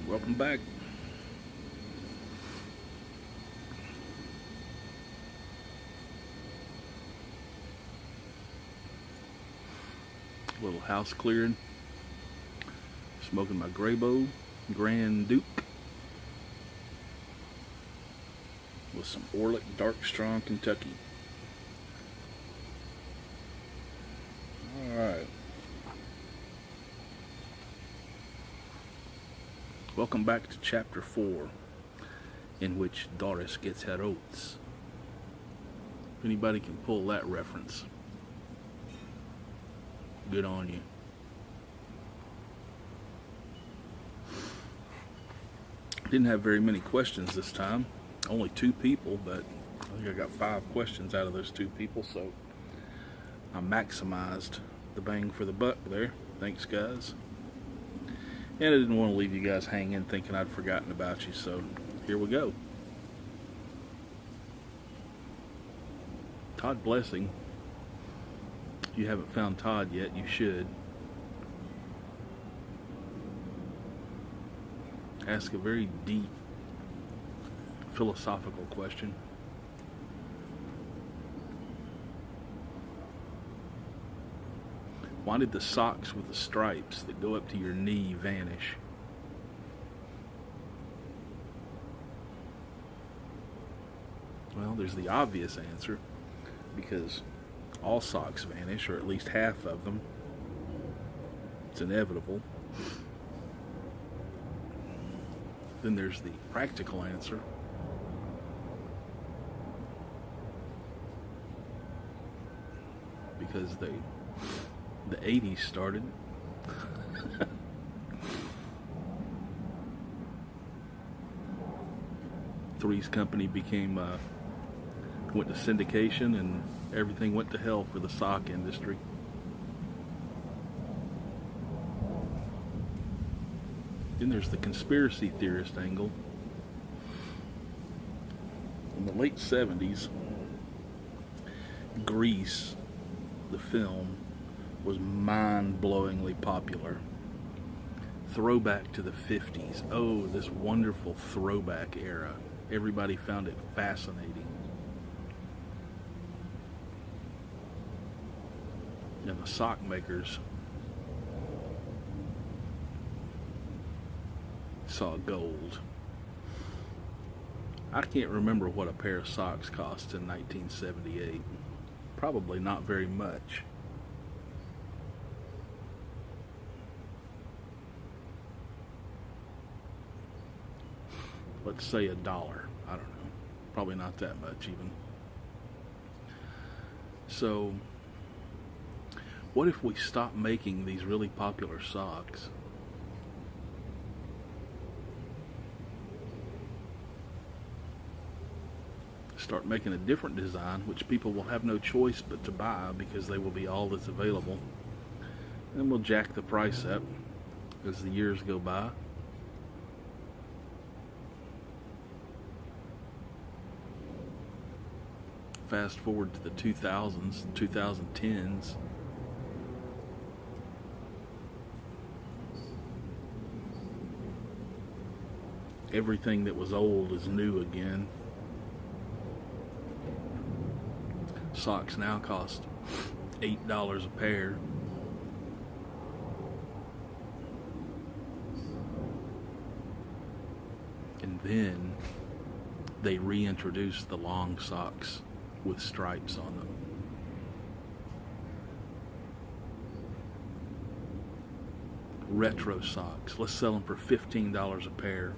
Welcome back. A little house clearing. Smoking my Graybo Grand Duke with some Orlick Dark Strong Kentucky. Alright. Welcome back to Chapter 4, in which Doris gets her oats. If anybody can pull that reference, good on you. Didn't have very many questions this time. Only 2 people, but I think I got 5 questions out of those 2 people, so I maximized the bang for the buck there. Thanks, guys. And I didn't want to leave you guys hanging thinking I'd forgotten about you, so here we go. Todd Blessing. If you haven't found Todd yet, you should. Ask a very deep, philosophical question. Why did the socks with the stripes that go up to your knee vanish? Well, there's the obvious answer, because all socks vanish, or at least half of them. It's inevitable. Then there's the practical answer. Because the 80s started. Three's Company went to syndication, and everything went to hell for the sock industry. Then there's the conspiracy theorist angle. In the late 70s, Grease, the film, was mind-blowingly popular. Throwback to the 50s. Oh, this wonderful throwback era. Everybody found it fascinating. And the sock makers saw gold. I can't remember what a pair of socks cost in 1978. Probably not very much. Let's say $1. I don't know. Probably not that much even. So, what if we stop making these really popular socks? Start making a different design, which people will have no choice but to buy because they will be all that's available. And we'll jack the price up as the years go by. Fast forward to the 2000s, 2010s. Everything that was old is new again. Socks now cost $8 a pair. And then they reintroduced the long socks with stripes on them. Retro socks. Let's sell them for $15 a pair.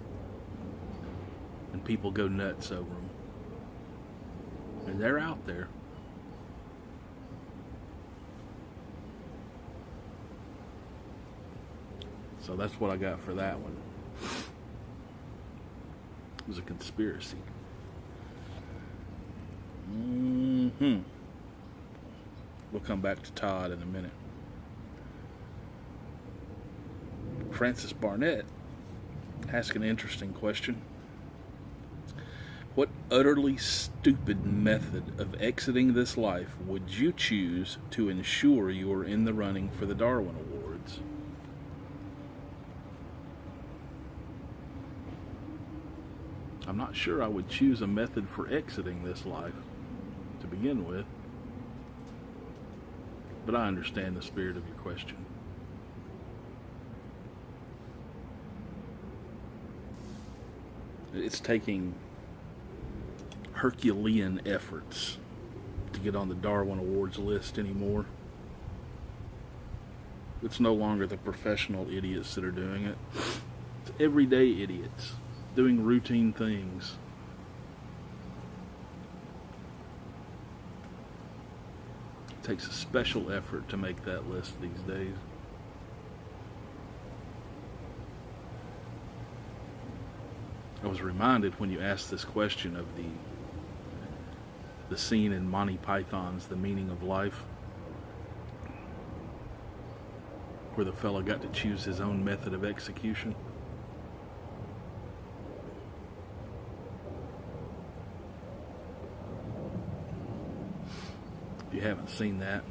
And people go nuts over them. And they're out there. So that's what I got for that one. It was a conspiracy. We'll come back to Todd in a minute. Francis Barnett asked an interesting question. What utterly stupid method of exiting this life would you choose to ensure you are in the running for the Darwin Awards? I'm not sure I would choose a method for exiting this life to begin with, but I understand the spirit of your question. It's taking Herculean efforts to get on the Darwin Awards list anymore. It's no longer the professional idiots that are doing it. It's everyday idiots doing routine things. It takes a special effort to make that list these days. I was reminded when you asked this question of the scene in Monty Python's The Meaning of Life, where the fellow got to choose his own method of execution. If you haven't seen that,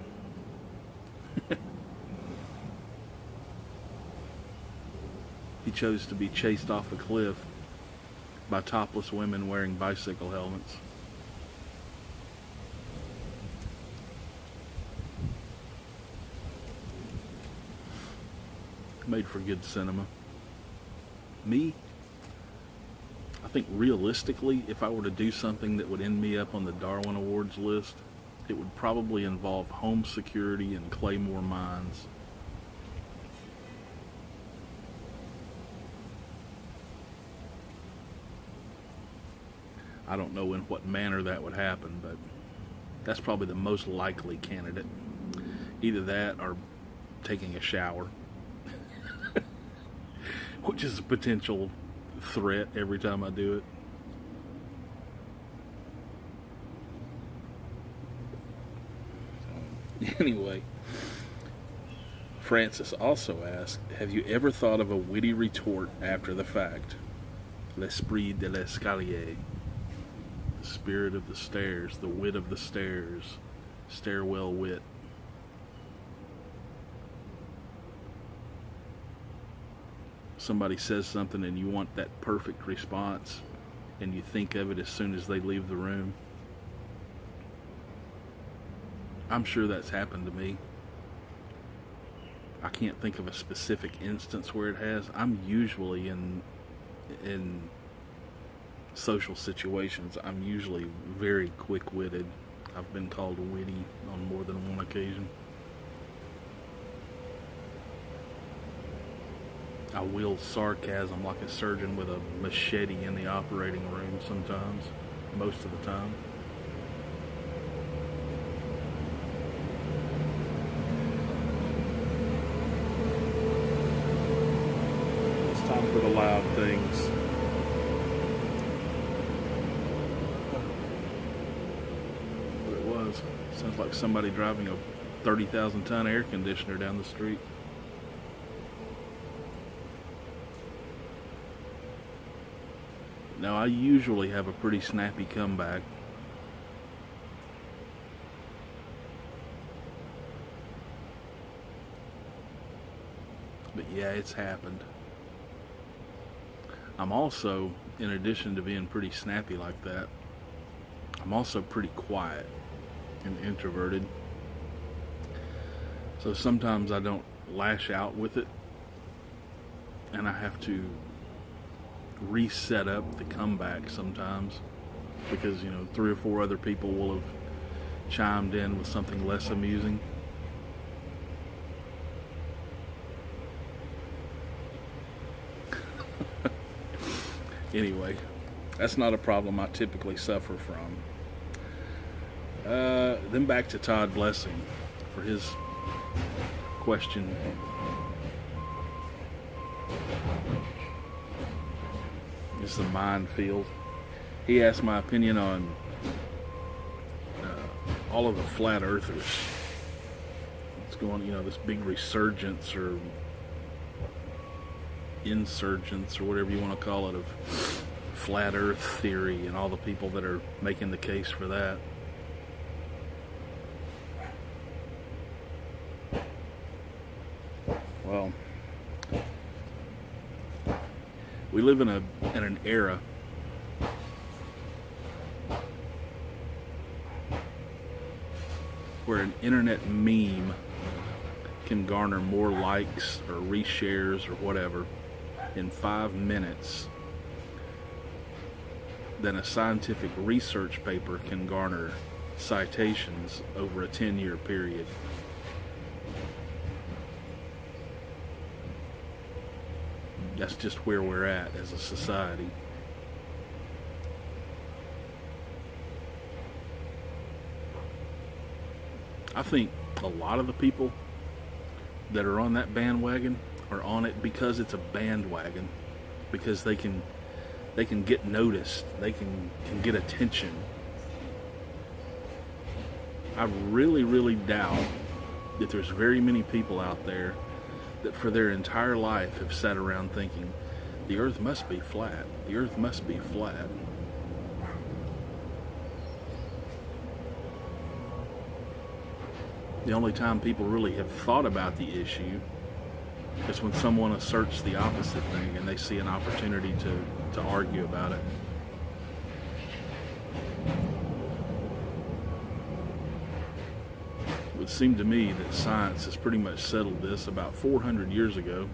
he chose to be chased off a cliff by topless women wearing bicycle helmets. Made for good cinema. Me, I think realistically, if I were to do something that would end me up on the Darwin Awards list, it would probably involve home security and Claymore mines. I don't know in what manner that would happen, but that's probably the most likely candidate. Either that or taking a shower, which is a potential threat every time I do it. Anyway, Francis also asked, have you ever thought of a witty retort after the fact? L'esprit de l'escalier. The spirit of the stairs, the wit of the stairs, stairwell wit. Somebody says something and you want that perfect response and you think of it as soon as they leave the room. I'm sure that's happened to me. I can't think of a specific instance where it has. I'm usually in social situations, I'm usually very quick-witted. I've been called witty on more than one occasion. I wield sarcasm like a surgeon with a machete in the operating room sometimes, most of the time. It's time for the loud things. What it was. Sounds like somebody driving a 30,000 ton air conditioner down the street. Now, I usually have a pretty snappy comeback. But yeah, it's happened. I'm also, in addition to being pretty snappy like that, I'm also pretty quiet and introverted. So sometimes I don't lash out with it, and I have to reset up the comeback sometimes because, you know, 3 or 4 other people will have chimed in with something less amusing. Anyway, that's not a problem I typically suffer from. Then back to Todd Blessing for his question. This is a minefield. He asked my opinion on all of the flat earthers. It's going, you know, this big resurgence or insurgence or whatever you want to call it of flat earth theory and all the people that are making the case for that. Well, we live in an era where an internet meme can garner more likes or reshares or whatever in 5 minutes than a scientific research paper can garner citations over a 10-year period. That's just where we're at as a society. I think a lot of the people that are on that bandwagon are on it because it's a bandwagon, because they can get noticed, they can get attention. I really doubt that there's very many people out there that for their entire life have sat around thinking, the earth must be flat, the earth must be flat. The only time people really have thought about the issue is when someone asserts the opposite thing and they see an opportunity to argue about it. It would seem to me that science has pretty much settled this about 400 years ago.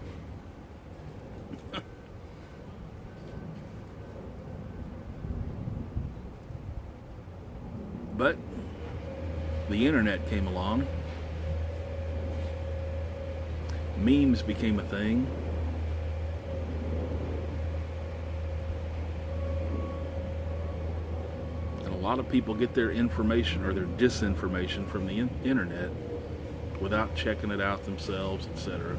But the internet came along. Memes became a thing. And a lot of people get their information or their disinformation from the internet without checking it out themselves, etc.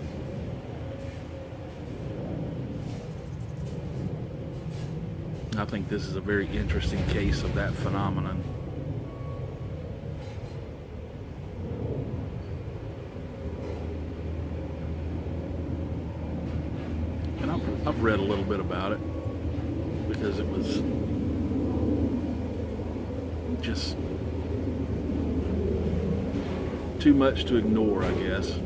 I think this is a very interesting case of that phenomenon. And I've read a little bit about it because it was just too much to ignore, I guess.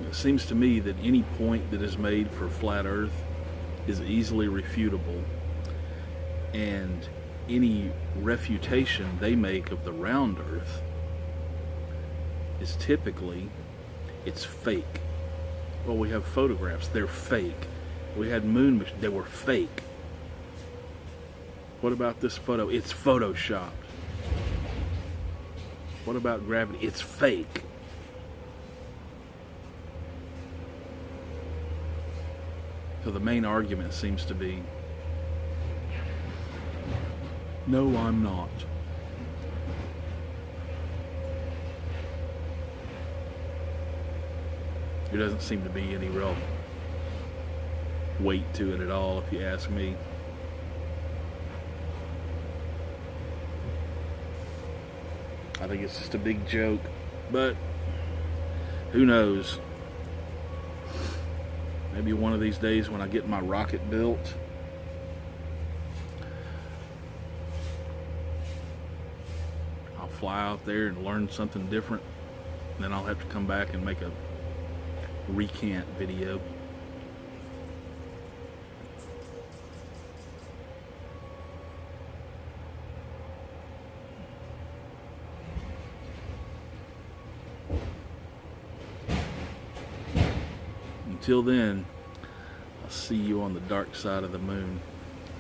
It seems to me that any point that is made for flat Earth is easily refutable, and any refutation they make of the round Earth is typically, it's fake. Well, we have photographs, they're fake. We had moon missions, they were fake. What about this photo? It's photoshopped. What about gravity? It's fake. So the main argument seems to be, no, I'm not. There doesn't seem to be any real weight to it at all, if you ask me. I think it's just a big joke, but who knows? Maybe one of these days when I get my rocket built, I'll fly out there and learn something different. And then I'll have to come back and make a recant video. Until then, I'll see you on the dark side of the moon.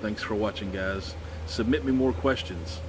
Thanks for watching, guys. Submit me more questions.